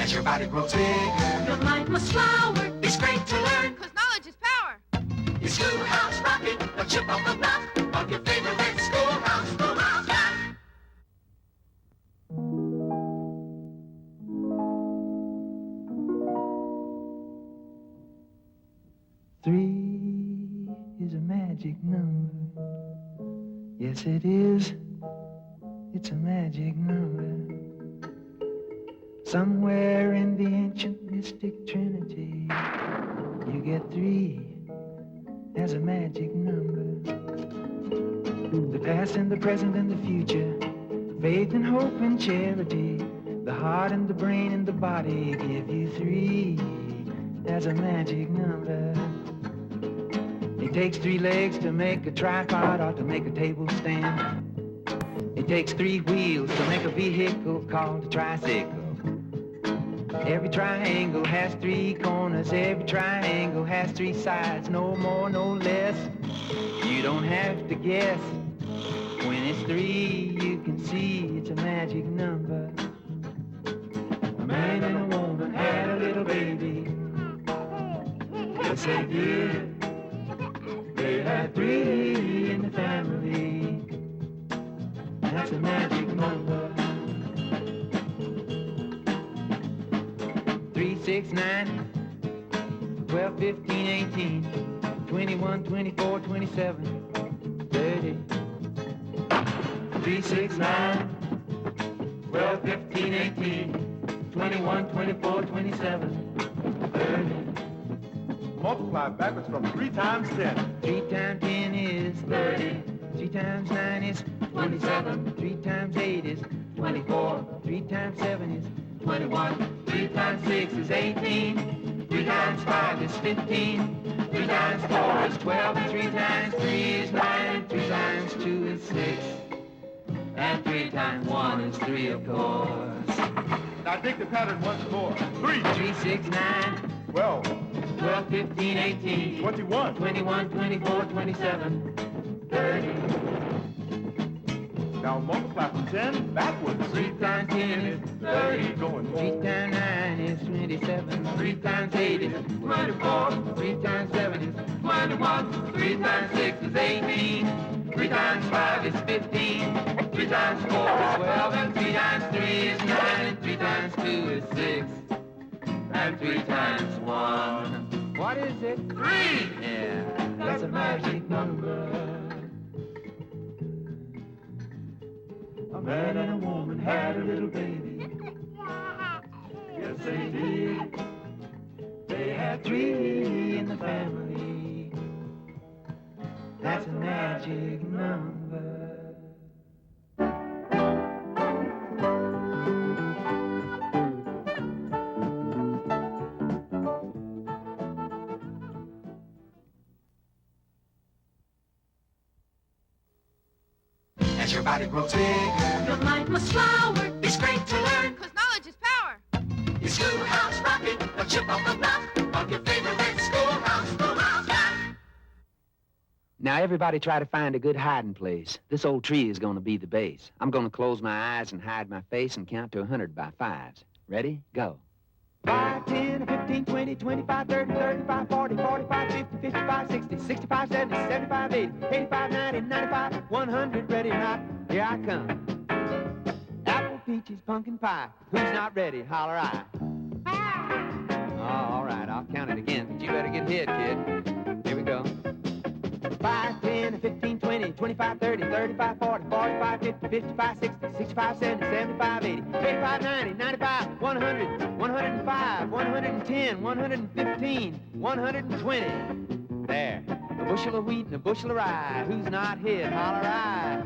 As your body grows bigger, your mind must flower. It's great to learn, 'cause knowledge is power. It's Schoolhouse rocking, a chip on the block of your favorite Schoolhouse, Schoolhouse Rock. Three is a magic number. Yes, it is. It's a magic number. Somewhere in the ancient mystic trinity, you get three as a magic number. The past and the present and the future, faith and hope and charity, the heart and the brain and the body give you three as a magic number. It takes three legs to make a tripod or to make a table stand. It takes three wheels to make a vehicle called a tricycle. Every triangle has three corners, every triangle has three sides, no more, no less. You don't have to guess. When it's three, you can see it's a magic number. A man and a woman had a little baby. Yes, they did. They had three in the family. That's a magic number. 3, 6, 9, 12, 15, 18, 21, 24, 27, 30. 3, 6, 9, 12, 15, 18, 21, 24, 27, 30. Multiply backwards from 3 times 10. 3 times 10 is 30. 3 times 9 is 27. 3 times 8 is 24. 3 times 7 is 21. 3 times 6 is 18. 3 times 5 is 15. 3 times 4 is 12. And 3 times 3 is 9. And 3 times 2 is 6. And 3 times 1 is 3, of course. Now dig the pattern once more. 3, 3, 6, 9, 12, 12, 15, 18, 21. 21, 24, 27, 30. Now multiply from 10 backwards. 3 times 10 is 30. Going 3 forward. times 9 is 27. 3 times 8 is 24. 3 times 7 is 21. 3 times 6 is 18. 3 times 5 is 15. 3 times 4 is 12. And 3 times 3 is 9. And 3 times 2 is 6. And 3 times 1. What is it? 3! Yeah, that's a magic number. A man and a woman had a little baby. Yes, they did. They had 3 in the family. That's a magic number. As your body grows bigger, Your mind must flower. it's great to learn, 'cause knowledge is power. It's Schoolhouse rocking, a chip on the block of your favorite Schoolhouse, Schoolhouse Rock. Now everybody try to find a good hiding place. This old tree is going to be the base. I'm going to close my eyes and hide my face and count to 100 by fives. Ready? Go. 5, 10, 15, 20, 25, 30, 35, 40, 45, 50, 55, 60, 65, 70, 75, 80, 85, 90, 95, 100. Ready or not, here I come. Apple, peaches, pumpkin pie. Who's not ready? Holler I. Oh, all right, I'll count it again, but you better get hit, kid. Here we go. 5, 10, 15, 20, 25, 30, 35, 40, 45, 50, 55, 60, 65, 70, 75, 80, 85, 90, 95, 100, 105, 110, 115, 120. There. A bushel of wheat and a bushel of rye. Who's not hit? Holler I.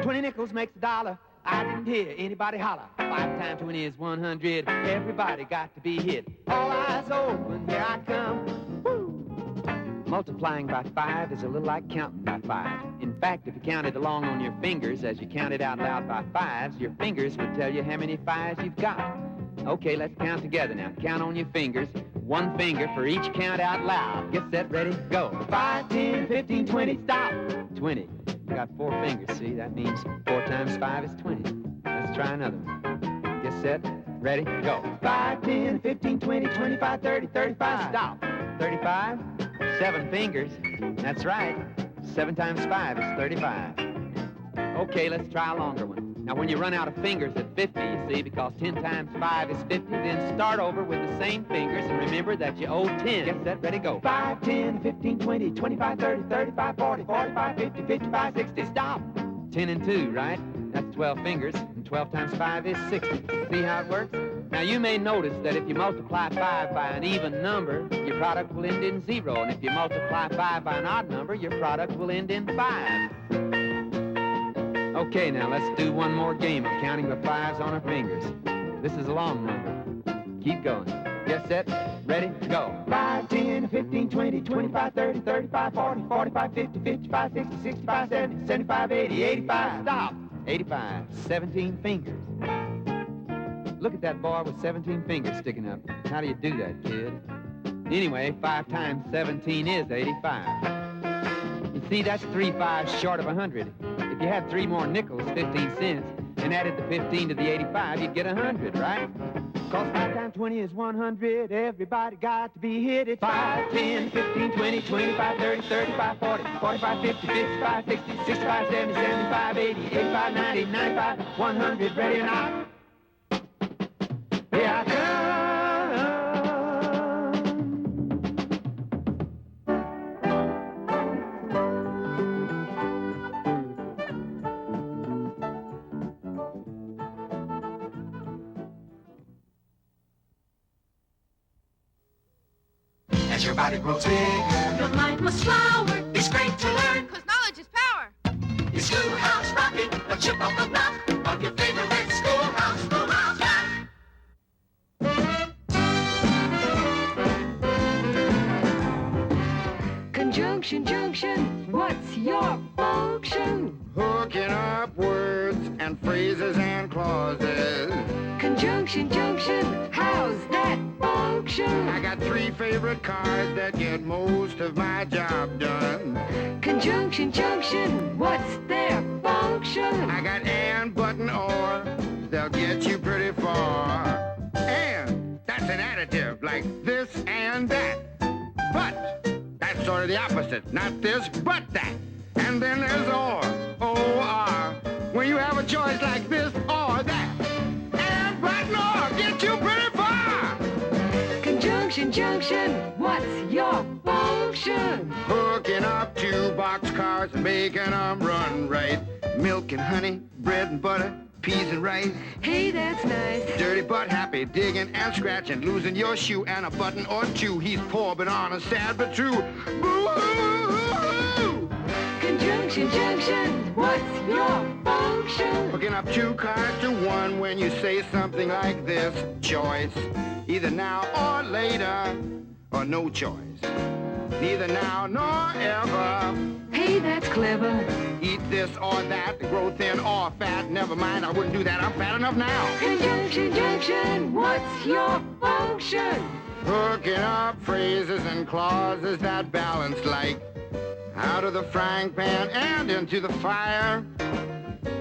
20 nickels makes $1. I didn't hear anybody holler. 5 times 20 is 100. Everybody got to be hit. All eyes open, here I come. Woo! Multiplying by 5 is a little like counting by 5. In fact, if you counted along on your fingers as you counted out loud by 5s, your fingers would tell you how many 5s you've got. Okay, let's count together now. Count on your fingers. 1 finger for each count out loud. Get set, ready, go. 5, 10, 15, 20, stop. 20. You got 4 fingers, see? That means 4 times 5 is 20. Let's try another one. Get set, Ready? Go. 5, 10, 15, 20, 25, 30, 35. Stop. 35. 7 fingers. That's right. 7 times 5 is 35. Okay, let's try a longer one. Now, when you run out of fingers at 50, you see, because 10 times 5 is 50, then start over with the same fingers and remember that you owe 10. Get set, ready, go. 5, 10, 15, 20, 25, 30, 35, 40, 45, 50, 55, 60. Stop. 10 and 2, right? That's 12 fingers, and 12 times 5 is 60. See how it works? Now, you may notice that if you multiply 5 by an even number, your product will end in 0. And if you multiply 5 by an odd number, your product will end in 5. Okay, now let's do one more game of counting the 5s on our fingers. This is a long number. Keep going. Get set, ready, go. 5, 10, 15, 20, 25, 30, 35, 40, 45, 50, 55, 60, 65, 70, 75, 80, 85. Stop. 85. 17 fingers. Look at that boy with 17 fingers sticking up. How do you do that, kid? Anyway, 5 times 17 is 85. You see, that's 3 5s short of 100. If you had 3 more nickels, 15 cents, and added the 15 to the 85, you'd get 100, right? Cause 5 times 20 is 100. Everybody got to be hit. It's 5, 10, 15, 20, 25, 30, 35, 40, 45, 50, 55, 60, 65, 70, 75, 80, 85, 90, 95, 100. Ready or not? Here I come. As your body grows bigger, Your mind must flower, it's great to learn. 'cause knowledge is power. It's Schoolhouse rocking, a chip off the block of your favorite Schoolhouse, Schoolhouse rock. Conjunction, junction, what's your function? Hooking up words and phrases and clauses. Conjunction, junction, how's that function? I got 3 favorite cars that get most of my job done. Conjunction, junction, what's their function? I got and, but, and, or. They'll get you pretty far. And, that's an additive, like this and that. But, that's sort of the opposite. Not this, but that. And then there's or, O-R. When you have a choice like this or that. And, but, and, or get you pretty far. Conjunction, junction, what's your function? Hooking up 2 boxcars and making them run right. Milk and honey, bread and butter, peas and rice. Hey, that's nice. Dirty but happy, digging and scratching, losing your shoe and a button or 2. He's poor but honest, sad but true. Boo-hoo! Conjunction, junction, what's your function? Hooking up 2 cars to 1 when you say something like this. Choice, either now or later, or no choice. Neither now nor ever. Hey, that's clever. Eat this or that, grow thin or fat. Never mind, I wouldn't do that, I'm fat enough now. Conjunction, junction, what's your function? Hooking up phrases and clauses that balance like out of the frying pan and into the fire.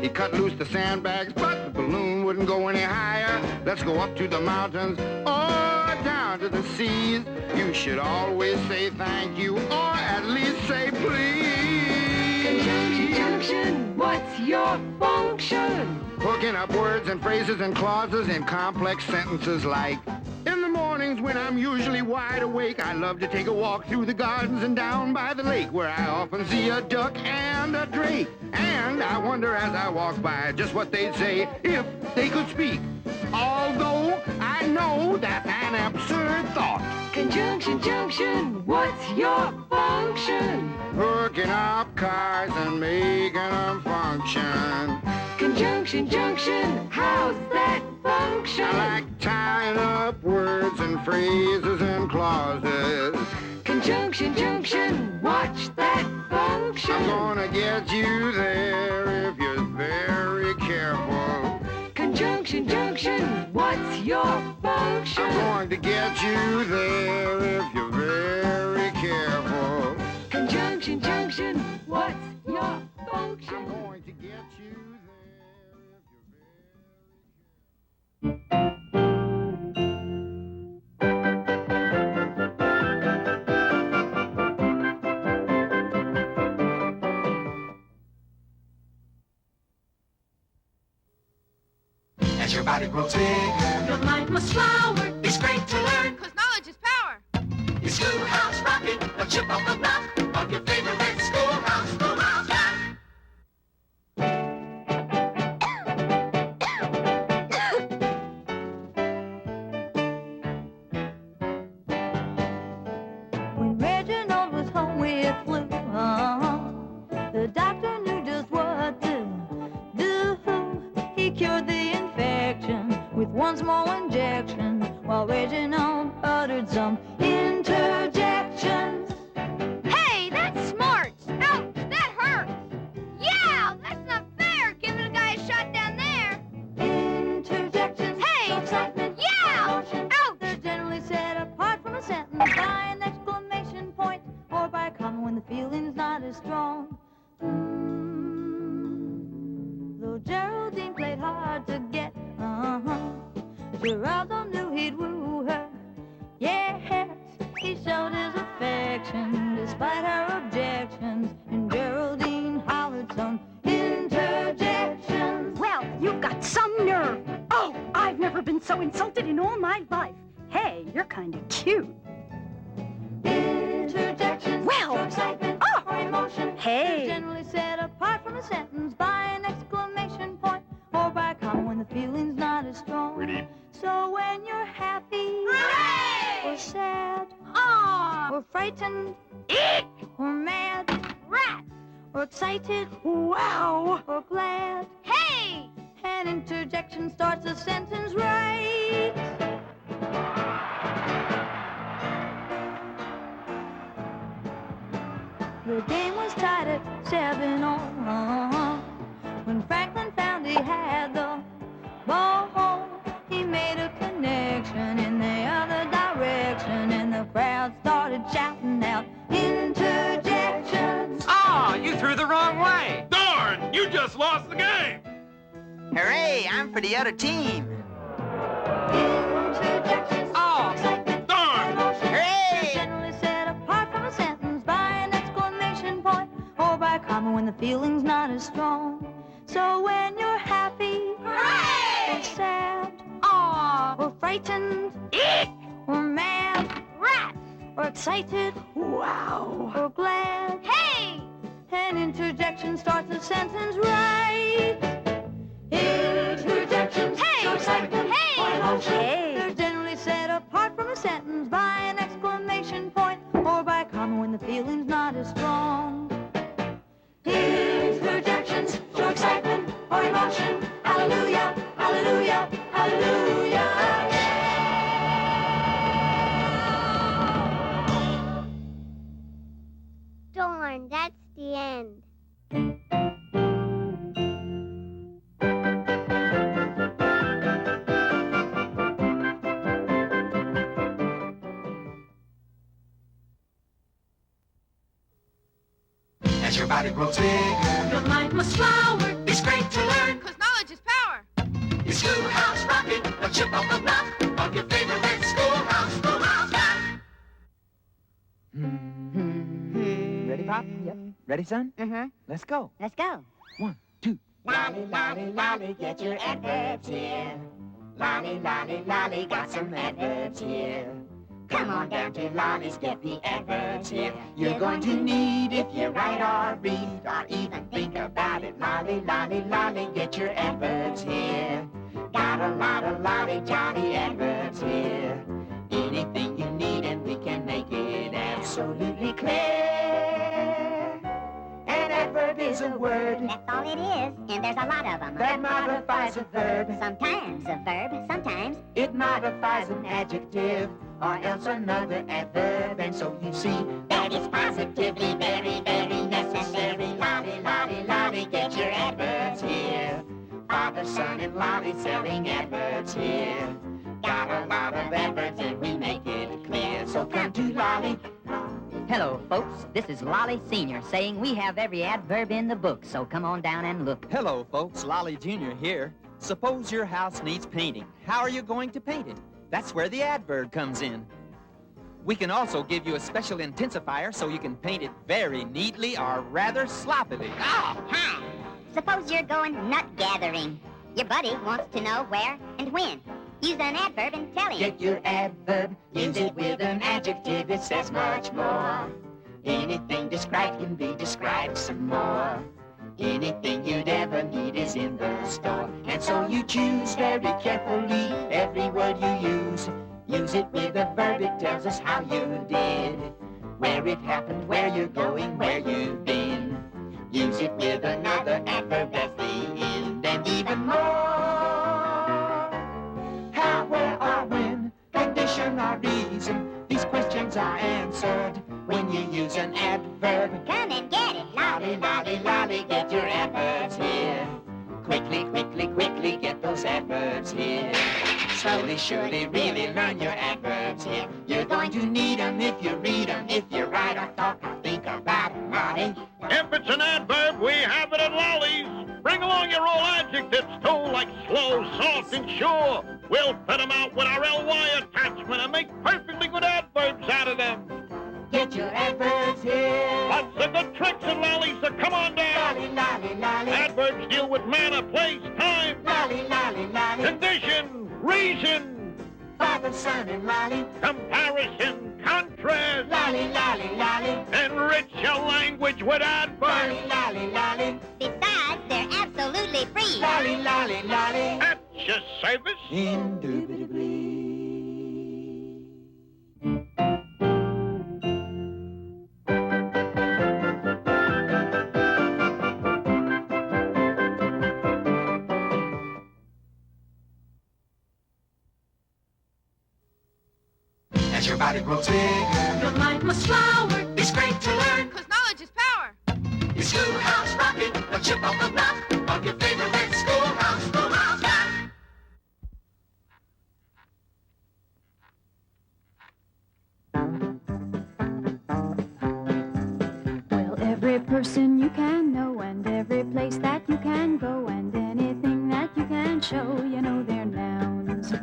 He cut loose the sandbags, but the balloon wouldn't go any higher. Let's go up to the mountains or down to the seas. You should always say thank you or at least say please. Conjunction, junction, what's your function? Hooking up words and phrases and clauses in complex sentences like, in the mornings when I'm usually wide awake, I love to take a walk through the gardens and down by the lake where I often see a duck and a drake. And I wonder as I walk by just what they'd say if they could speak. Although I know that's an absurd thought. Conjunction, junction, what's your function? Hooking up cars and making them function. Conjunction, junction, how's that function? I like tying up words and phrases and clauses. Conjunction, junction, watch that function. I'm gonna get you there if you're very careful. Conjunction, junction, what's your function? I'm going to get you there if you're very careful. Conjunction, junction, what's your function? I'm going to get you there if you're very careful. body grows bigger. Your mind must flower. It's great to learn. 'Cause knowledge is power. It's Schoolhouse rocking, a chip off the block of your favorite schoolhouse. Schoolhouse rock. When Reginald was home with flu, the doctor knew just what to do. He cured the infection with one small injection, while Reginald uttered some interjections. Hey, that's smart. Ouch, that hurts. Yeah, that's not fair. Giving a guy a shot down there. Interjections. Hey, so excitement. yeah. Emotion. Ouch. They're generally set apart from a sentence by an exclamation point or by a comma when the feeling's not as strong. Though Geraldine played hard to get, Geraldo knew he'd woo her. Yes, he showed his affection despite her objections, and Geraldine hollered some interjections. Well, you've got some nerve. Oh, I've never been so insulted in all my life. Hey, you're kind of cute. Interjections. Well, so excitement or emotion. Hey. They're generally set apart from a sentence by an exclamation point or by a comma when the feeling's not as strong. Pretty. So when you're happy Hooray! or sad Aw, or frightened eek, or mad rat. or excited Wow. or glad, Hey, an interjection starts a sentence right. The game was tied at 7-all when Franklin found he had the ball. He made a connection in the other direction, and the crowd started shouting out interjections. Oh, you threw the wrong way. Darn! You just lost the game! Hooray, I'm for the other team. Interjections. Oh, Excitement. darn! Emotion. Hooray! They're generally set apart from a sentence by an exclamation point or by a comma when the feeling's not as strong. So when you're happy hooray! or sad Aw, or frightened eek, or mad rat. or excited Wow. or glad, Hey, an interjection starts a sentence right. Interjections. Hey! So excitement Hey! or emotion. Hey. They're generally set apart from a sentence by an exclamation point or by a comma when the feeling's not as strong. Interjections show excitement or emotion. Hallelujah, hallelujah, hallelujah. darn, that's the end. As your body grows bigger, Your mind must flower. it's great to learn. 'Cause knowledge is power. It's Schoolhouse rocking, a chip off the block of your favorite schoolhouse. Schoolhouse rock. Ready, Pop? Yep. Ready, son? Mm-hmm. Let's go. Let's go. 1, 2. Lolly, lolly, lolly, get your adverbs here. Lolly, lolly, lolly, got some adverbs here. Come on down to Lolly's, get the adverbs here. You're going to need if you write or read or even think about it. Lolly, lolly, lolly, get your adverbs here. Got a lot of lolly jolly adverbs here. Anything you need and we can make it absolutely clear. An adverb is a word That's all it is, and there's a lot of them. that modifies a verb. Sometimes a verb, sometimes. It modifies an adjective or else another adverb. And so you see that it's positively very, very necessary. Lolly, lolly, lolly, get your adverbs here. Father, son, and lolly selling adverbs here. Got a lot of adverbs and we make it clear. So come to Lolly. Hello, folks. This is Lolly Sr. saying we have every adverb in the book, so come on down and look. Hello, folks. Lolly Jr. here. Suppose your house needs painting. How are you going to paint it? That's where the adverb comes in. We can also give you a special intensifier so you can paint it very neatly or rather sloppily. Oh, hi. Suppose you're going nut gathering. Your buddy wants to know where and when. Use an adverb and tell him. Get your adverb, use it with an adjective, it says much more. Anything described can be described some more. Anything you'd ever need is in the store. And so you choose very carefully every word you use. Use it with a verb, it tells us how you did. Where it happened, where you're going, where you've been. Use it with another adverb, that's the end. And even more. How, where, or when, condition or reason. These questions are answered when you use an adverb. Come and get it, Lolly, lolly, lolly, get your adverbs here. Quickly, quickly, quickly, get those adverbs here. Slowly, surely, really learn your adverbs here. You're going to need 'em if you read 'em, if you write or talk or think about 'em, Lolly. If it's an adverb, we have it at Lolly's. Bring along your old adjectives, too, like slow, soft, and sure. We'll fit 'em out with our LY attachment and make perfectly good adverbs out of them. Get your adverbs here. Lots of good tricks at Lolly's, so come on down. Lolly, lolly, lolly. Adverbs deal with manner, place, time, Lolly, lolly, lolly. condition, reason, Father, son, and lolly. comparison, contrast. Lolly, lolly, lolly. Enrich your language with adverbs. Lolly, lolly, lolly. Besides, they're absolutely free. Lolly, lolly, lolly. At your service. Indubitably. As your body grows bigger, Your mind must flower. it's great to learn. 'Cause knowledge is power. Your Schoolhouse rocking, a chip on the block of your favorite Schoolhouse, Schoolhouse Rock. Well, every person you can know and every place that you can go and anything that you can show, you know they're nouns.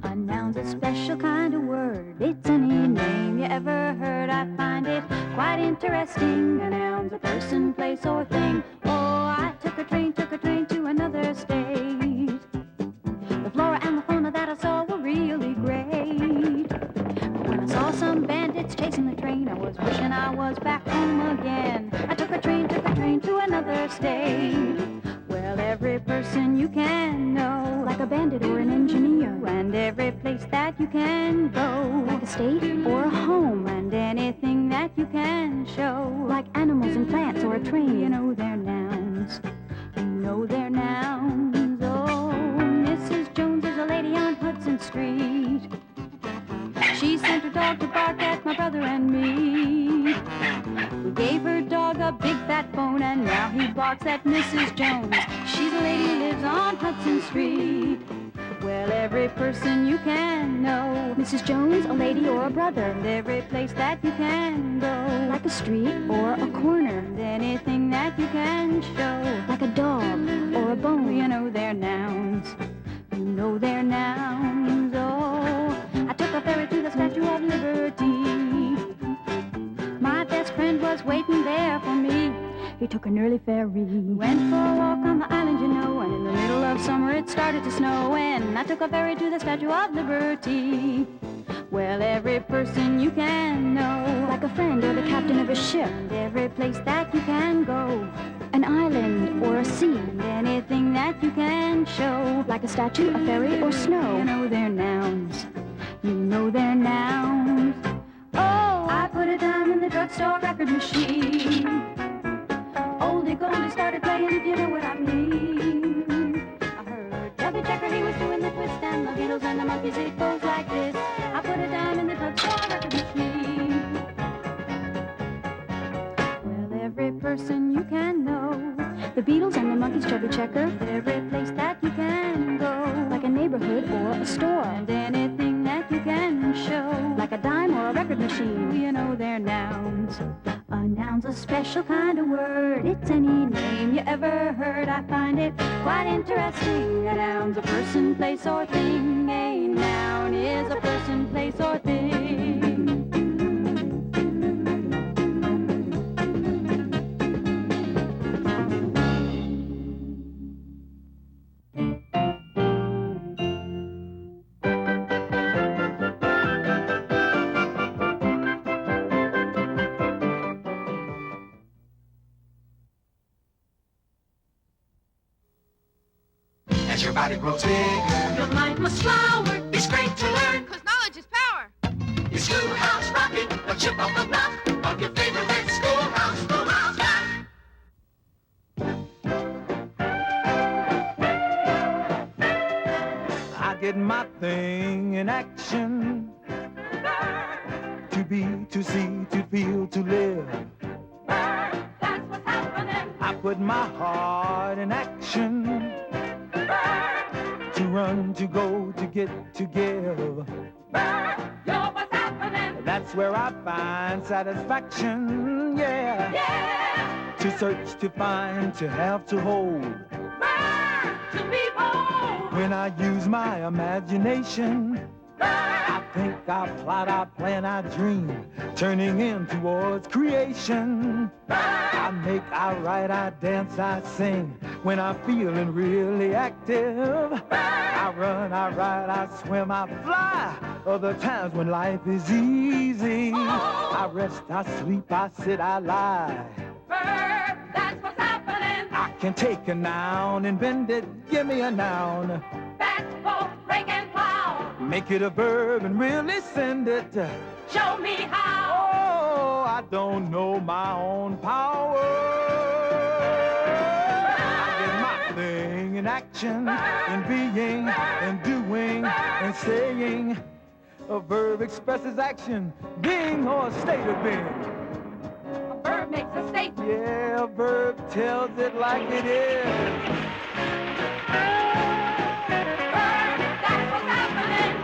A noun's a special kind of word. It's any name you ever heard. I find it quite interesting. A noun's a person, place, or thing. Oh, I took a train to another state. The flora and the fauna that I saw were really great. But when I saw some bandits chasing the train, I was wishing I was back home again. I took a train to another state. Well, every person you can know, like a bandit or an engineer, and every place that you can go, like a state or a home, and anything that you can show, like animals and plants or a train, you know they're nouns. You know they're nouns. Oh, Mrs. Jones is a lady on Hudson Street. She sent her dog to bark at my brother and me. We gave her dog a big fat bone and now he barks at Mrs. Jones. She's a lady who lives on Hudson Street. Well, every person you can know, Mrs. Jones, a lady or a brother, and every place that you can go, like a street or a corner, and anything that you can show, like a dog or a bone, you know they're nouns. You know they're nouns. Oh, I took a ferry to the Statue of Liberty. My best friend was waiting there for me. He took an early ferry. We went for a walk on the island, you know, and in the middle of summer it started to snow, and I took a ferry to the Statue of Liberty. Well, every person you can know, like a friend or the captain of a ship, and every place that you can go, an island or a sea, and anything that you can show, like a statue, a ferry, or snow, you know they're nouns. You know they're nouns. Oh, I put a dime in the drugstore record machine. Oldie Goldie started playing, if you know what I mean. I heard Chubby Checker, he was doing the twist, and the Beatles and the Monkeys, it goes like this. I put a dime in the drugstore record machine. Well, every person you can know, the Beatles and the Monkeys, Chubby Checker, every place that you can go, like a neighborhood or a store, and anything that you can show, like a dime or a record machine, you know they're nouns. A noun's a special kind of word. It's any name you ever heard. I find it quite interesting. A noun's a person, place, or thing. A noun is a person, place, or thing. your body grows bigger, your mind must flower. it's great to learn. 'Cause knowledge is power. Your Schoolhouse rocking, a chip off the block of your favorite Schoolhouse, Schoolhouse Rock. I get my thing in action. To be, to see, to feel, to live. That's what's happening. I put my heart in action. To run, to go, to get, to give. You're what's happening. That's where I find satisfaction, yeah. Yeah. To search, to find, to have, to hold. To be bold. When I use my imagination, I think, I plot, I plan, I dream, turning in towards creation. I make, I write, I dance, I sing, when I'm feeling really active. I run, I ride, I swim, I fly, other times when life is easy. I rest, I sleep, I sit, I lie. Bird, that's what's happening. I can take a noun and bend it, give me a noun. That's both rake and plow. Make it a verb and really send it. Show me how. Oh, I don't know my own power. I get my thing in action, in being, in doing, and saying. A verb expresses action, being or a state of being. A verb makes a statement. Yeah, a verb tells it like it is.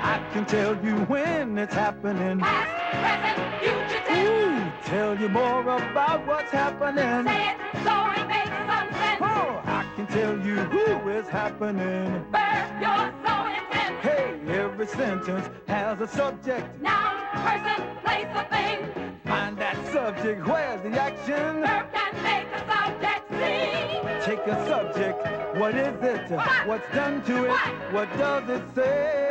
I can tell you when it's happening. Past, present, future tense. Ooh, tell you more about what's happening. Say it so it makes some sense. Oh, I can tell you who is happening. Verb, you're so intense. Hey, every sentence has a subject. Noun, person, place, or thing. Find that subject, where's the action? Verb can make a subject sing. Take a subject, what is it? What? What's done to it? What does it say?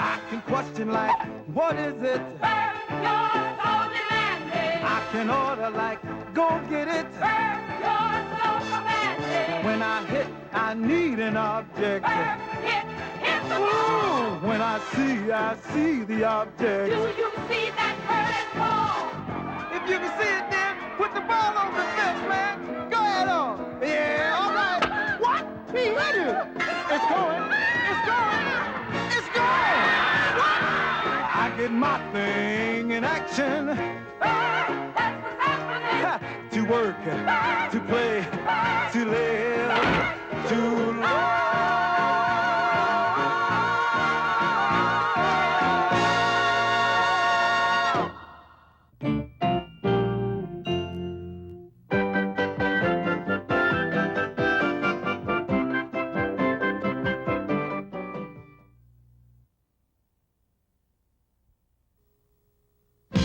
I can question like, what is it? Verb, you're so demanding. I can order like, go get it. Verb, you're so commanding. When I hit, I need an object. Verb, hit the Ooh, ball. when I see the object. Do you see that bird and ball? If you can see it, then put the ball on the fence, man. Go ahead on. Yeah, all right. What? He hit it. It's going. It's going. It's going. What? I get my thing in action. That's what's happening. To work, to play, to live, to love.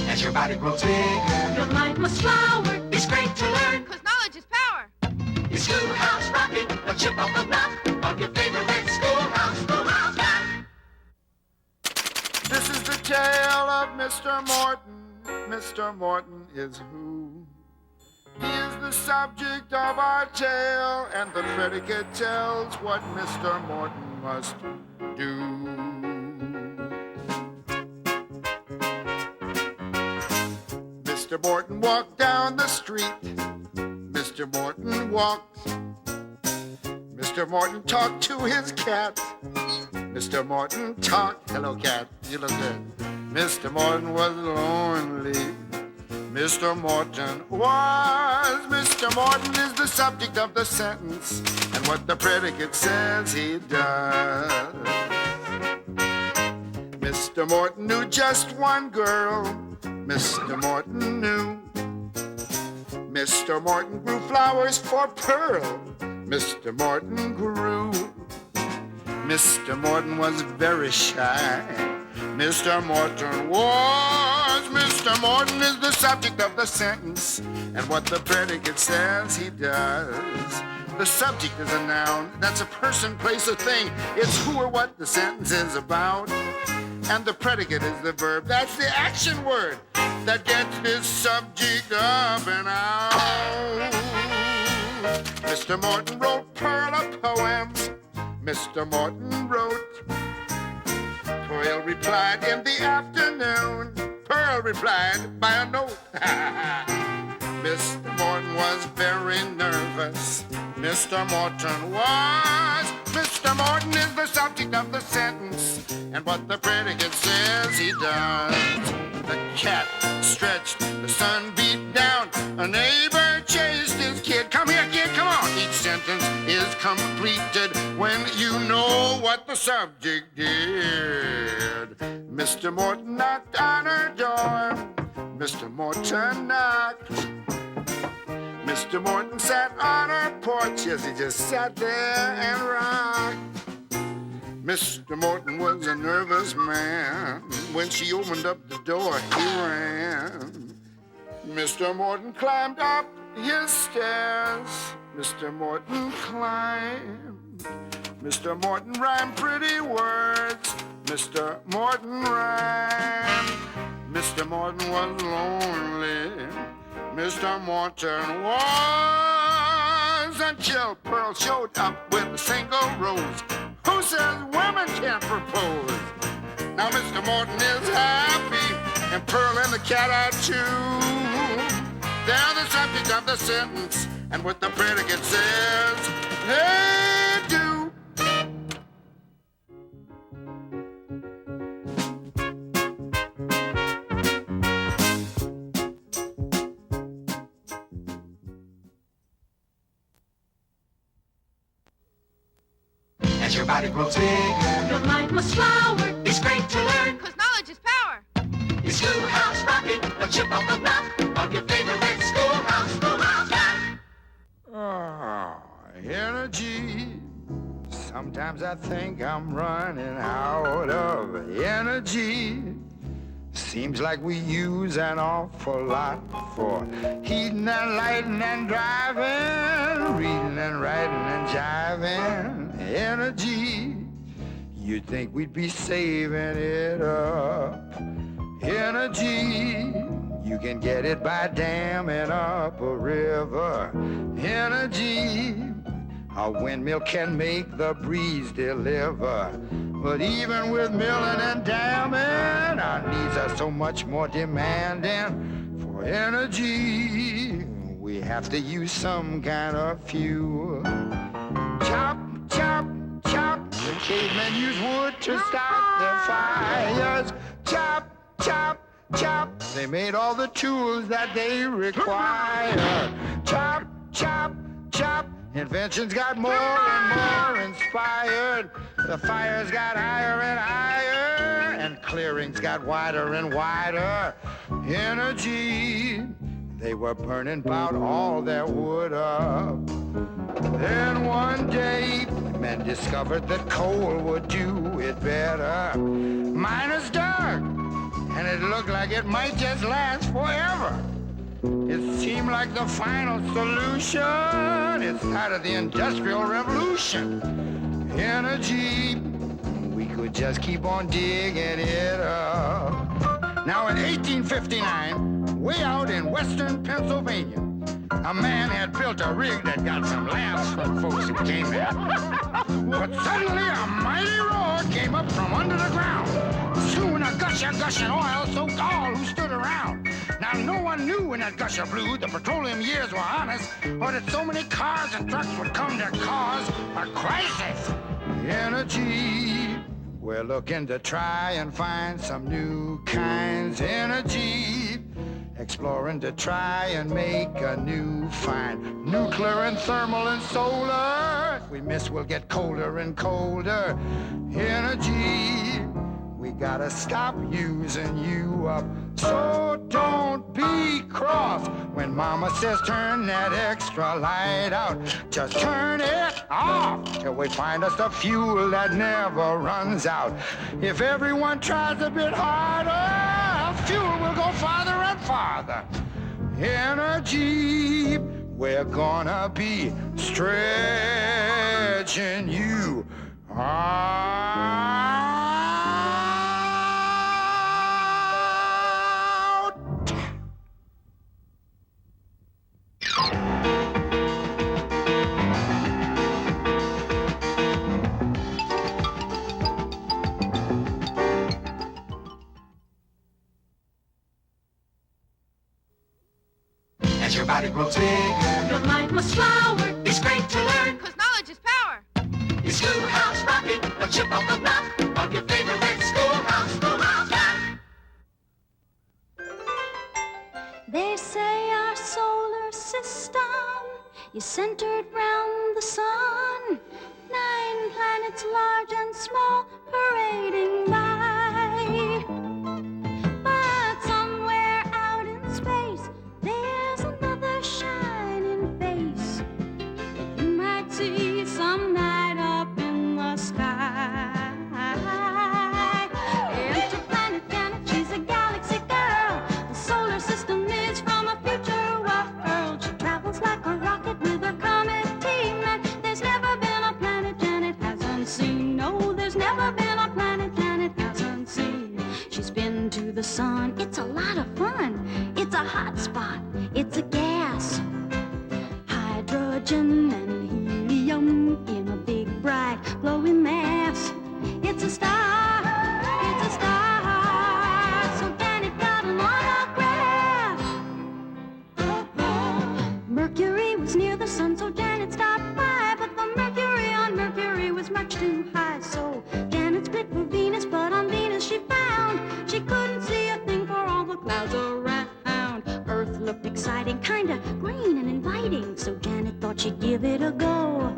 As your body grows bigger, Your mind must flower. it's great to learn. 'Cause knowledge is power. Your Schoolhouse rocking, a chip off the block of your favorite Schoolhouse, Schoolhouse Rock. This is the tale of Mr. Morton. Mr. Morton is who? He is the subject of our tale, and the predicate tells what Mr. Morton must do. Mr. Morton walked down the street. Mr. Morton walked. Mr. Morton talked to his cat. Mr. Morton talked. Hello, cat. You look good. Mr. Morton was lonely. Mr. Morton was. Mr. Morton is the subject of the sentence, and what the predicate says he does. Mr. Morton knew just one girl. Mr. Morton knew. Mr. Morton grew flowers for Pearl. Mr. Morton grew. Mr. Morton was very shy. Mr. Morton was. Mr. Morton is the subject of the sentence, and what the predicate says he does. The subject is a noun. That's a person, place, or thing. It's who or what the sentence is about. And the predicate is the verb. That's the action word that gets this subject up and out. Mr. Morton wrote Pearl a poem. Mr. Morton wrote. Pearl replied in the afternoon. Pearl replied by a note. Mr. Morton was very nervous. Mr. Morton was. Mr. Morton is the subject of the sentence, and what the predicate says he does. The cat stretched, the sun beat down, a neighbor chased his kid. Come here, kid, come on. Each sentence is completed when you know what the subject did. Mr. Morton knocked on her door. Mr. Morton knocked. Mr. Morton sat on her porch. Yes, he just sat there and rocked. Mr. Morton was a nervous man. When she opened up the door, he ran. Mr. Morton climbed up his stairs. Mr. Morton climbed. Mr. Morton rhymed pretty words. Mr. Morton rhymed. Mr. Morton was lonely. Mr. Morton was, until Pearl showed up with a single rose. Who says women can't propose? Now Mr. Morton is happy, and Pearl and the cat are too. They're the subject of the sentence, and what the predicate says, they do. As your body grows bigger, Your mind must flower. it's great to learn. Because knowledge is power. It's Schoolhouse rocking, a chip on the block of your favorite Schoolhouse. Schoolhouse rock. Oh, energy. Sometimes I think I'm running out of energy. Seems like we use an awful lot for heating and lighting and driving, reading and writing and jiving. Energy. You'd think we'd be saving it up. Energy. You can get it by damming up a river. Energy. A windmill can make the breeze deliver. But even with milling and damming, our needs are so much more demanding. For energy, we have to use some kind of fuel. Chop, chop, chop. The cavemen used wood to start their fires. Chop, chop, chop. They made all the tools that they require. Chop, chop, chop. Inventions got more and more inspired. The fires got higher and higher, and clearings got wider and wider. Energy, they were burning about all their wood up. Then one day, men discovered that coal would do it better. Miners dug, and it looked like it might just last forever. It seemed like the final solution. It started the Industrial Revolution. Energy, we could just keep on digging it up. Now in 1859, way out in western Pennsylvania, a man had built a rig that got some laughs from folks who came there. But suddenly a mighty roar came up from under the ground. Soon a gushing oil soaked all who stood around. Now no one knew when that gusher blew the petroleum years were honest, or that so many cars and trucks would come to cause a crisis. Energy, we're looking to try and find some new kinds. Energy, exploring to try and make a new find. Nuclear and thermal and solar. If we miss, we'll get colder and colder. Energy, we gotta stop using you up. So don't be cross when Mama says turn that extra light out. Just turn it off till we find us a fuel that never runs out. If everyone tries a bit harder, fuel will go farther and farther. Energy, we're gonna be stretching you out. As your body grows bigger, Your mind must flower. it's great to learn. 'Cause knowledge is power. It's Schoolhouse rocking, a chip on the block of your favorite Schoolhouse, Schoolhouse Rock. They say our solar system is centered round the sun. 9 planets large and small parading by. But somewhere out in space, there's another shining face that you might see some night up in the sky. Interplanet Janet, she's a galaxy girl. The solar system is from a future world. She travels like a rocket with her comet team, and there's never been a planet Janet hasn't seen. No, there's never been a planet Janet hasn't seen. She's been to the sun, it's a lot of fun. It's a hot spot, it's a gas. Hydrogen and helium in a big bright glowing mass. It's a star, it's a star. So Janet got an autograph. Mercury was near the sun, so Janet stopped by. But the mercury on Mercury was much too high. So Janet split for Venus, but on Venus she found she couldn't see a thing for all the clouds around. Earth looked exciting, kinda green and inviting. So Janet thought she'd give it a go.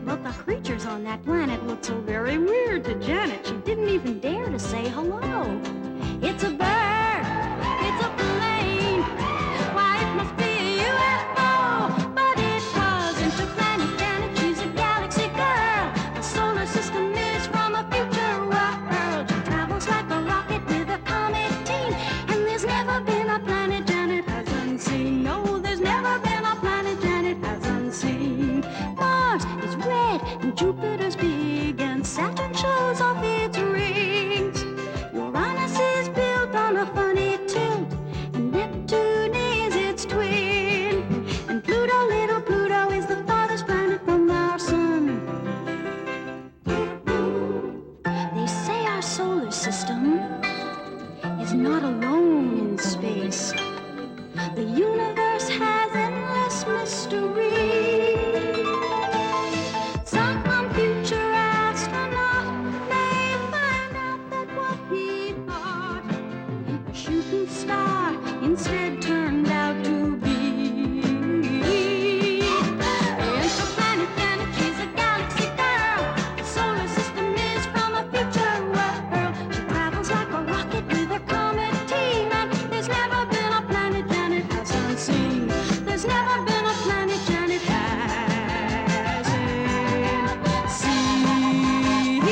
But the creatures on that planet looked so very weird to Janet, she didn't even dare to say hello. It's a bird, it's a plane. Why, it must be a UFO. But it was Interplanet Janet, she's a galaxy girl. The solar system is from a future world. She travels like a rocket with a comet team, and there's never been a planet Janet hasn't seen. No, there's never been a planet Janet hasn't seen. Mars is red and Jupiter's big, and Saturn shows off its rings. Uranus is built on a funny tilt, and Neptune is its twin. And Pluto, little Pluto, is the farthest planet from our sun. They say our solar system is not alone in space. The universe has endless mystery. Some future astronaut may find out that what he thought a shooting star instead turned out to be. Interplanet Janet, she's a galaxy girl. The solar system is from a future world. She travels like a rocket with her comet team, and there's never been a planet Janet hasn't seen. There's never been a planet Janet hasn't seen.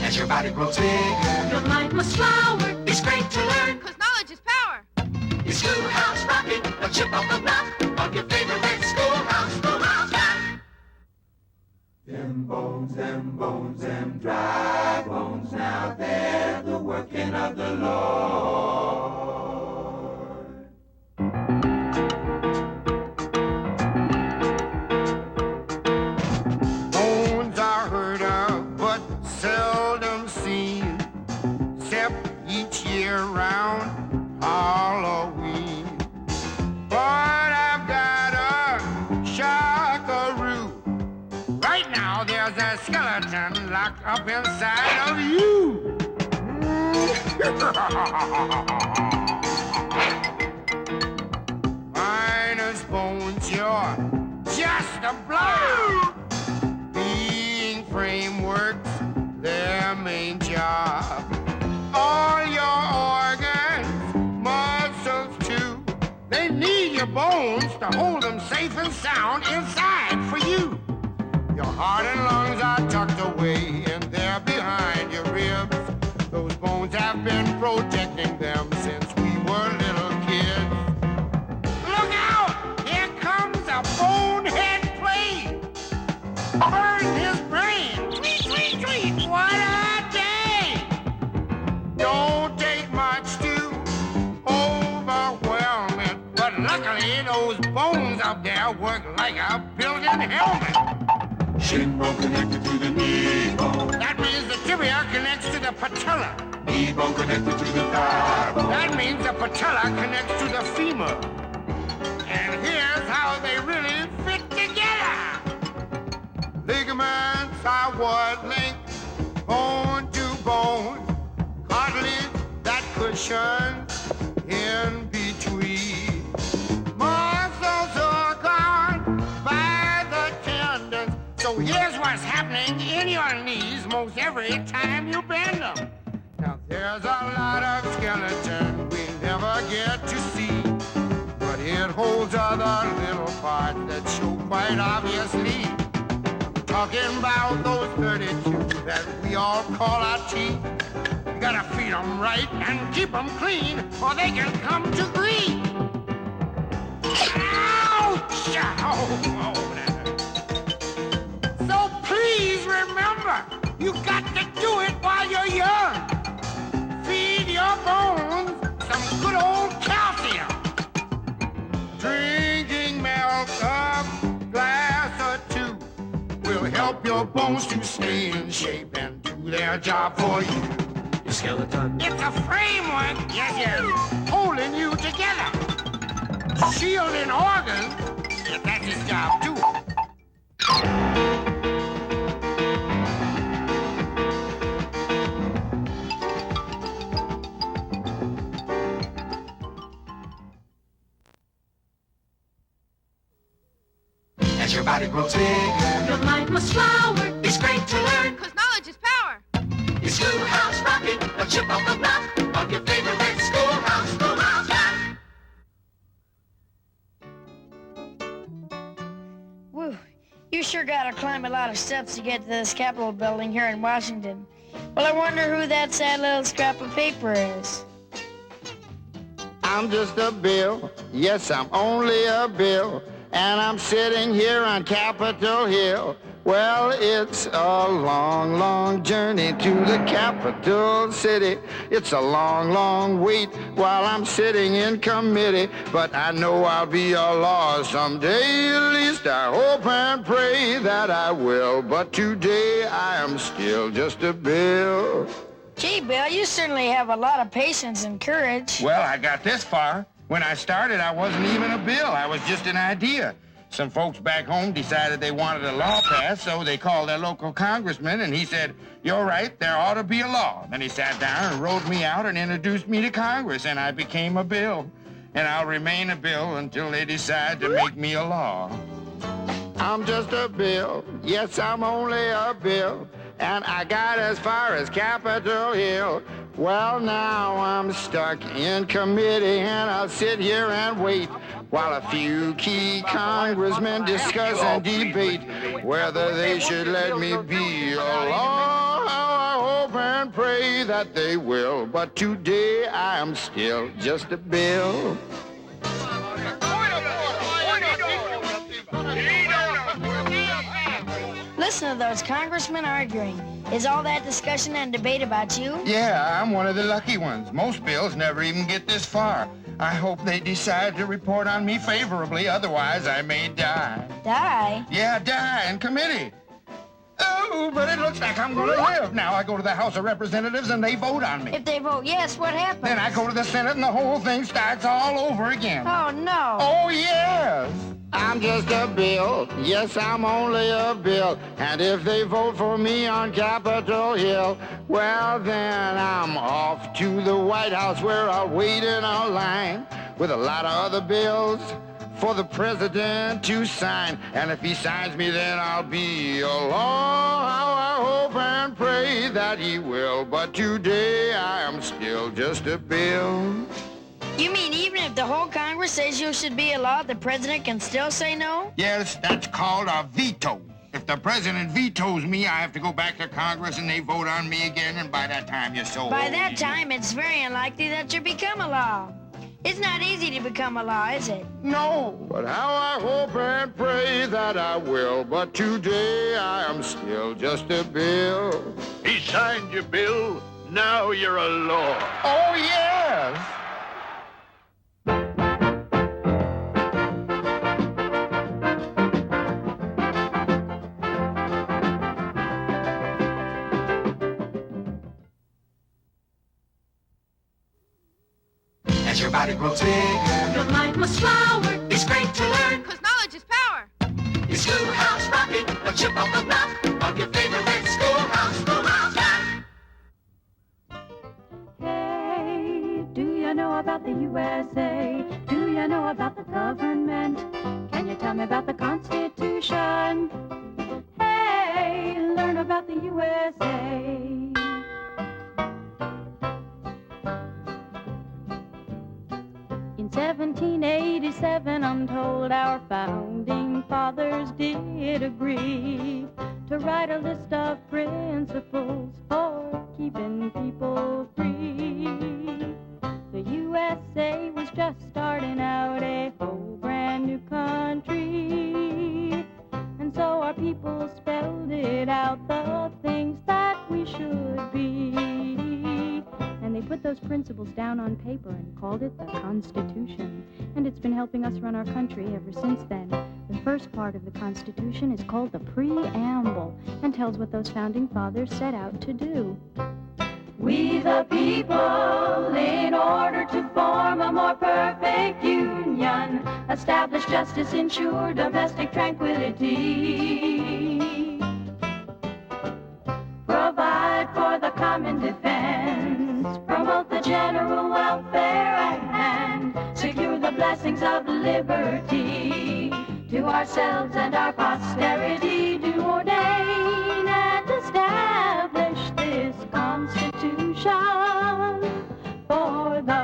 As your body grows bigger, Your mind must flower. it's great to learn. 'Cause knowledge is power. It's Schoolhouse rocking, a chip on the block of your favorite Schoolhouse, Schoolhouse Rock. Them bones, them dry bones, now they're the working of the Lord. Bones are heard of, but seldom seen, except each year round Halloween. But I've got a shockaroo. Right now there's a skeleton locked up inside of you. Minus bones, you're just a blob. Being frameworks, their main job. All your organs, muscles too, they need your bones to hold them safe and sound inside for you. Your heart and lungs are tucked away, and they're behind your ribs. Those bones have been protecting them since we were little kids. Look out! Here comes a bonehead plane! Burn his brain! Tweet, tweet, tweet! What a day! Don't take much to overwhelm it. Luckily, those bones up there work like a built-in helmet. Shin bone connected to the knee bone. That means the tibia connects to the patella. Knee bone connected to the thigh bone. That means the patella connects to the femur. And here's how they really fit together. Ligaments are what link bone to bone. Cartilage that cushions in between. Muscles are gone by the tendons. So here's what's happening in your knees most every time you bend them. Now there's a lot of skeleton we never get to see, but it holds other little parts that show quite obviously. Talking about those 32 that we all call our teeth. You gotta feed them right and keep them clean, or they can come to grief. Ouch! Oh, so please remember, you got to do it while you're young. Feed your bones some good old calcium. Drinking milk, a glass or two, will help your bones to stay in shape and do their job for you. Your skeleton. It's a framework, yes, holding you together. Shielding organs, if that's his job too. As your body grows bigger, Your mind must flower. it's great to learn. Because knowledge is power. It's Schoolhouse rocking, a chip on the block of your favorite Schoolhouse, Schoolhouse Rock. Woo, you sure gotta climb a lot of steps to get to this Capitol building here in Washington. Well, I wonder who that sad little scrap of paper is. I'm just a bill, yes, I'm only a bill, and I'm sitting here on Capitol Hill. Well, it's a long, long journey to the capital city. It's a long, long wait while I'm sitting in committee, but I know I'll be a law someday. At least I hope and pray that I will, but today I am still just a bill. Gee, Bill, you certainly have a lot of patience and courage. Well, I got this far. When I started, I wasn't even a bill. I was just an idea. Some folks back home decided they wanted a law passed, so they called their local congressman, and he said, "You're right, there ought to be a law." Then he sat down and wrote me out and introduced me to Congress, and I became a bill. And I'll remain a bill until they decide to make me a law. I'm just a bill. Yes, I'm only a bill. And I got as far as Capitol Hill. Well, now I'm stuck in committee, and I'll sit here and wait while a few key congressmen discuss and debate whether they should let me be a law. I hope and pray that they will, but today I am still just a bill. Listen to those congressmen arguing. Is all that discussion and debate about you? Yeah, I'm one of the lucky ones. Most bills never even get this far. I hope they decide to report on me favorably, otherwise I may die. Die? Yeah, die in committee. Oh, but it looks like I'm gonna live. Now I go to the House of Representatives and they vote on me. If they vote yes, what happens? Then I go to the Senate and the whole thing starts all over again. Oh, no. Oh, yes. I'm just a bill. Yes, I'm only a bill. And if they vote for me on Capitol Hill, well, then I'm off to the White House where I'll wait in a line with a lot of other bills for the president to sign. And if he signs me, then I'll be a law. How I hope and pray that he will. But today I am still just a bill. You mean even if the whole Congress says you should be a law, the president can still say no? Yes, that's called a veto. If the president vetoes me, I have to go back to Congress and they vote on me again, and by that time you're so By old, that time, it's very unlikely that you become a law. It's not easy to become a law, is it? No, but how I hope and pray that I will. But today I am still just a bill. He signed your bill. Now you're a law. Oh, yes. your body grows bigger, your mind must flower. It's great to learn, 'cause knowledge is power. It's Schoolhouse rocking, a chip off the block of your favorite Schoolhouse, Schoolhouse rock. Hey, do you know about the USA? Do you know about the government? Can you tell me about the Constitution? Hey, learn about the USA. In 1787, I'm told our founding fathers did agree to write a list of principles for keeping people free. The USA was just starting out a whole brand new country, and so our people spelled it out, the things that we should be. And they put those principles down on paper and called it the Constitution. And it's been helping us run our country ever since then. The first part of the Constitution is called the Preamble and tells what those founding fathers set out to do. We the people, in order to form a more perfect union, establish justice, ensure domestic tranquility, provide for the common defense, promote the general welfare, and secure the blessings of liberty to ourselves and our posterity, do ordain and establish this Constitution for the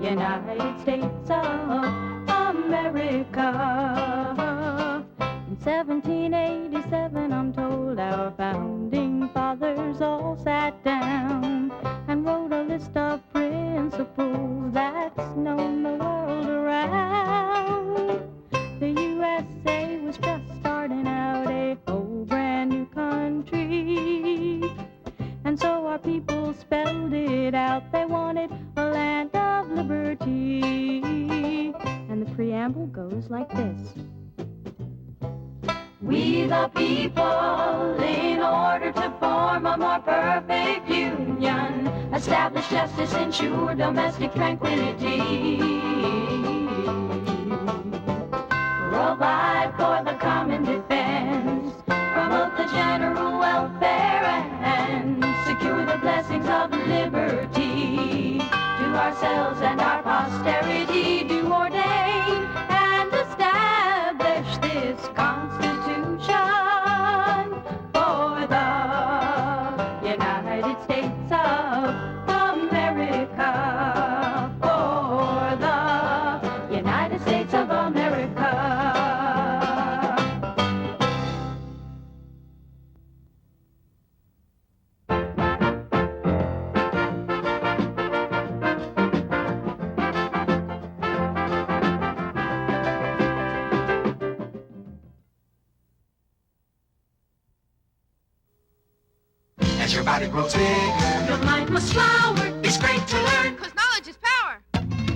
United States of America. In 1787, I'm told our founding fathers all sat down and wrote a list of principles that's known the world around. The USA was just starting out a whole brand new country, and so our people spelled it out. They wanted a land of liberty, and the preamble goes like this. We the people, in order to form a more perfect union, establish justice, ensure domestic tranquility, provide for the common defense, promote the general welfare, and secure the blessings of liberty to ourselves and our posterity, do ordain and establish this Constitution for the United States of America, for the United States of America. As your body grows bigger, Your mind must flower. it's great to learn. 'Cause knowledge is power.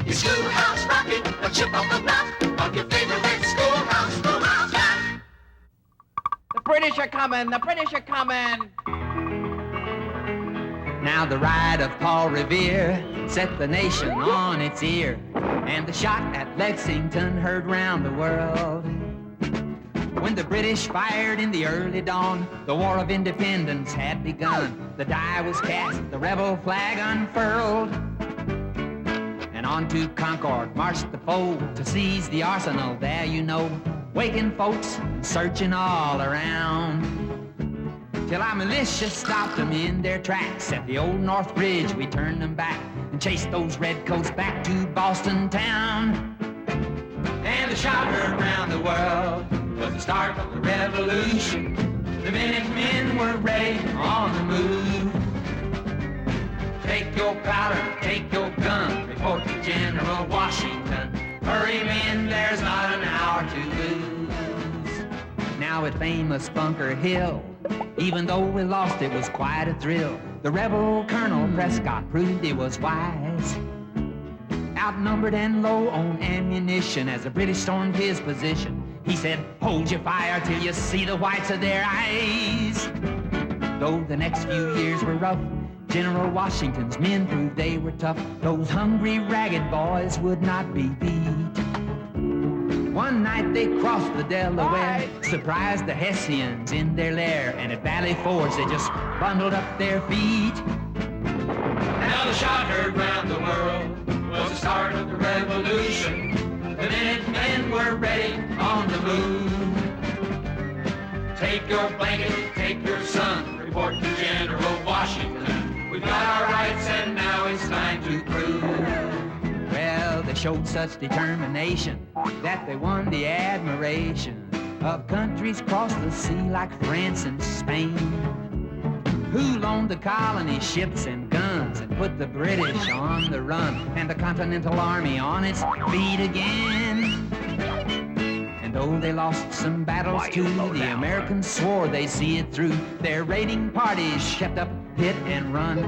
It's Schoolhouse rocking, a chip off the block of your favorite Schoolhouse, Schoolhouse rock. The British are coming! The British are coming! Now the ride of Paul Revere set the nation on its ear, and the shot at Lexington heard round the world. When the British fired in the early dawn, the War of Independence had begun. The die was cast, the rebel flag unfurled, and on to Concord marched the foe to seize the arsenal. There you know, waking folks, searching all around, till our militia stopped them in their tracks. At the old North Bridge we turned them back and chased those redcoats back to Boston town. And the shout heard round the world was the start of the revolution. The Minutemen were ready on the move. Take your powder, take your gun, report to General Washington. Hurry men, there's not an hour to lose. Now at famous Bunker Hill, even though we lost, it was quite a thrill. The rebel Colonel Prescott proved he was wise, outnumbered and low on ammunition as the British stormed his position. He said, hold your fire till you see the whites of their eyes. Though the next few years were rough, General Washington's men proved they were tough. Those hungry, ragged boys would not be beat. One night they crossed the Delaware, surprised the Hessians in their lair, and at Valley Forge they just bundled up their feet. Now the shot heard round the world was the start of the revolution. The Minutemen were ready on the move. Take your blanket, take your son, report to General Washington. We've got our rights and now it's time to prove. Well, they showed such determination that they won the admiration of countries across the sea like France and Spain, who loaned the colony ships and guns and put the British on the run and the Continental Army on its feet again. And though they lost some battles too, the Americans swore they'd see it through. Their raiding parties kept up hit and run.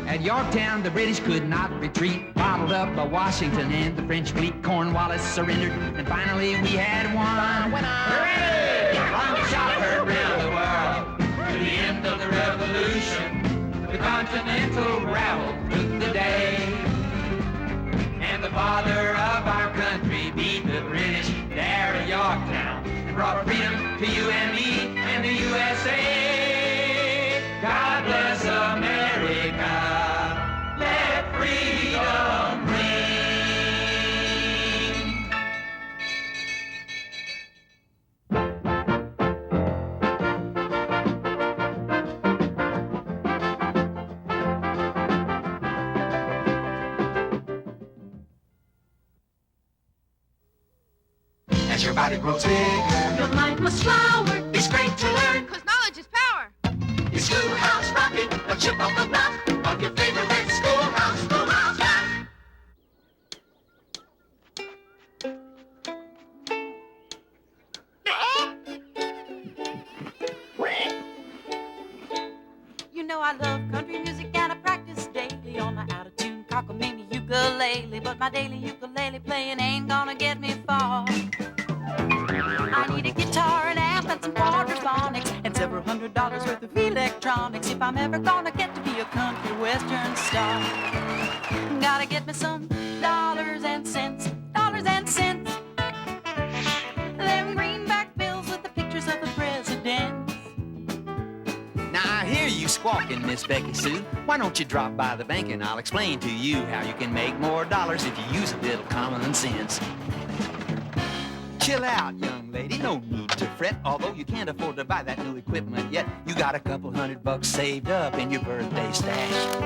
At Yorktown, the British could not retreat, bottled up by Washington and the French fleet. Cornwallis surrendered, and finally we had won. Hooray! Long shot heard round the world to the end of the revolution. The Continental rabble took the day, and the father of our country beat the British there at Yorktown and brought freedom to you and me and the USA. God bless America. Let freedom ring. As your body grows bigger, your mind must flower. It's great to learn, 'cause knowledge is power. It's Schoolhouse rocking, a chip on the block of your favorite Schoolhouse, Schoolhouse Rock. You know I love country music and I practice daily on my out-of-tune cockamamie ukulele, but my daily ukulele playing ain't gonna get me far. I need a guitar, an amp, and some quadraphonics, and several $100 worth of electronics if I'm ever gonna get to be a country western star. Gotta get me some dollars and cents, dollars and cents. Them greenback bills with the pictures of the presidents. Now I hear you squawking, Miss Becky Sue. Why don't you drop by the bank and I'll explain to you how you can make more dollars if you use a little common sense. Chill out, young lady, no need to fret. Although you can't afford to buy that new equipment yet, you got a couple $100 saved up in your birthday stash.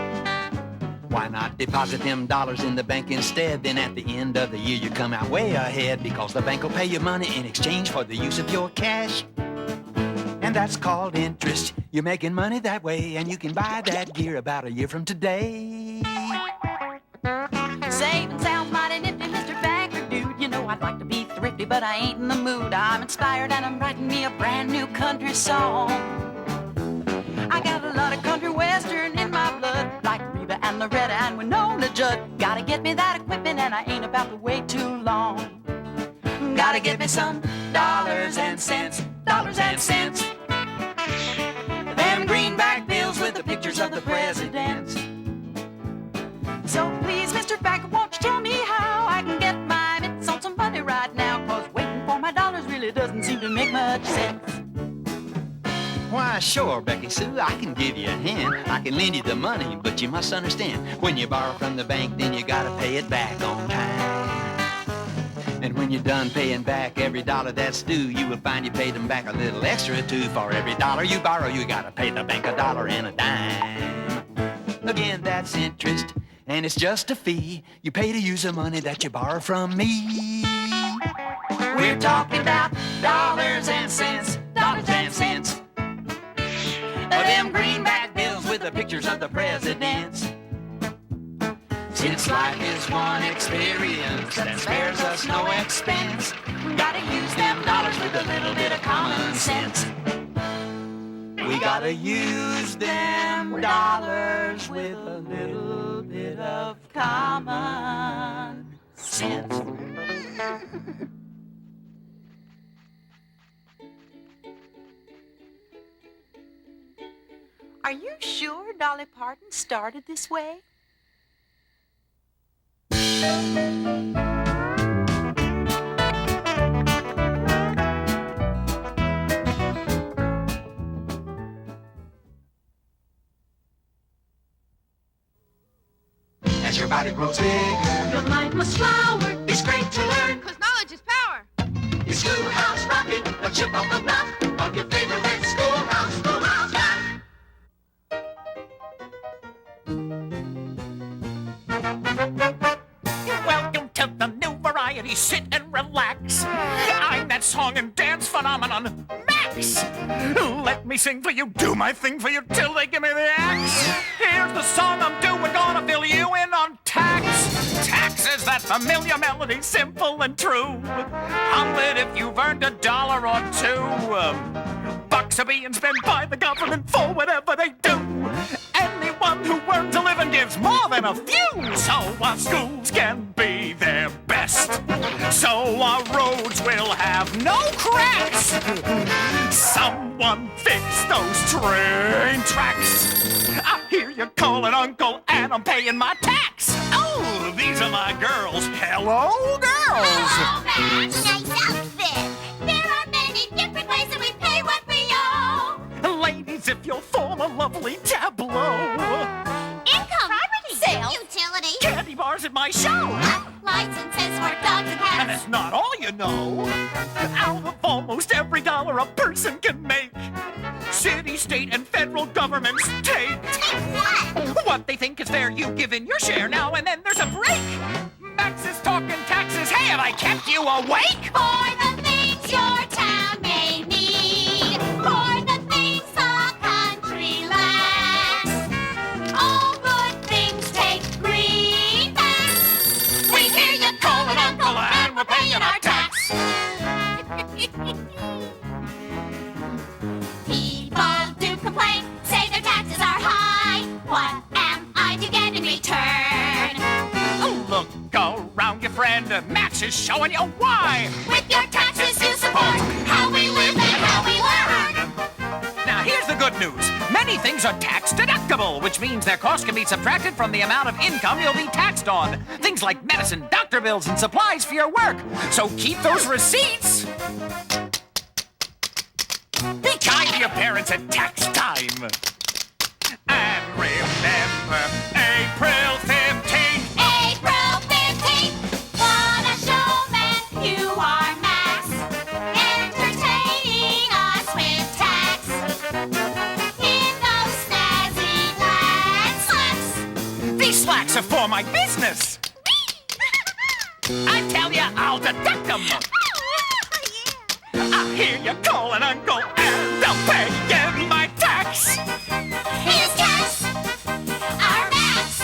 Why not deposit them dollars in the bank instead? Then at the end of the year you come out way ahead, because the bank will pay you money in exchange for the use of your cash. And that's called interest. You're making money that way, and you can buy that gear about a year from today. Saving sounds mighty nifty, Mr. Banker dude. You know I'd like to be thrifty, but I ain't in the mood. I'm inspired and I'm writing me a brand new country song. I got a lot of country western in my blood, like Reba and Loretta and Winona Judd. Gotta get me that equipment and I ain't about to wait too long. Gotta get me some dollars and cents, dollars and cents. Them greenback bills with the pictures of the presidents. So please, Mr. Banker, won't you tell me how I can get my mitts on some money right now? 'Cause waiting for my dollars really doesn't seem to make much sense. Why, sure, Becky Sue, I can give you a hand. I can lend you the money, but you must understand, when you borrow from the bank, then you gotta pay it back on time. And when you're done paying back every dollar that's due, you will find you paid them back a little extra too. For every dollar you borrow, you gotta pay the bank $1.10. Again, that's interest, and it's just a fee you pay to use the money that you borrow from me. We're talking about dollars and cents, dollars and cents. Them greenback bills with the pictures of the presidents. Since life is one experience that spares us no expense, we gotta use them dollars with a little bit of common sense. We gotta use them dollars with a little bit of common sense. Are you sure Dolly Parton started this way? As your body grows bigger, Your mind must flower. it's great to learn. Because knowledge is power. It's Schoolhouse rocking, the chip on the block of your favorite Schoolhouse, Schoolhouse Rock. Welcome to the new variety. Sit and relax. I'm that song and dance phenomenon, Max. Let me sing for you, do my thing for you till they give me the axe. Here's the song I'm doing, gonna fill you in on tax. Tax is that familiar melody, simple and true. Hum it if you've earned $1 or $2. Bucks are being spent by the government for whatever they do. Anyone who earns a living gives more than a few. So our schools can be their best. So our roads will have no cracks. Someone fix those train tracks. I hear you calling Uncle and I'm paying my tax. Oh, these are my girls. Hello, girls. Oh, Max, nice outfit. There are many different ways that we pay what we owe. Ladies, if you'll form a lovely tableau. Income, property, sales, utility, Candy bars at my show. licenses for dogs and cats. And that's not all you know. Out of almost every dollar a person can make, city, state, and federal governments take. What? What they think is fair, you give in your share now, and then there's a break. Max is talking taxes. Hey, have I kept you awake? For the things your town may need. For the things the country lacks. All good things take greenbacks. We hear you calling Uncle and we're paying our tax. People do complain, say their taxes are high. What am I to get in return? Look around, your friend. Max is showing you why. With your taxes you support how we live and how we learn. Now, here's the good news. Many things are tax deductible, which means their cost can be subtracted from the amount of income you'll be taxed on. Things like medicine, doctor bills, and supplies for your work. So keep those receipts. Be kind to your parents at tax time. And remember, April 15th. April 15th, what a showman you are, Max. Entertaining us with tax. In those snazzy plaid slacks. These slacks are for my business. I tell you, I'll deduct them. I hear you calling Uncle and I'm paying my tax. His tax, our Max.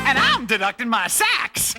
And I'm deducting my sacks.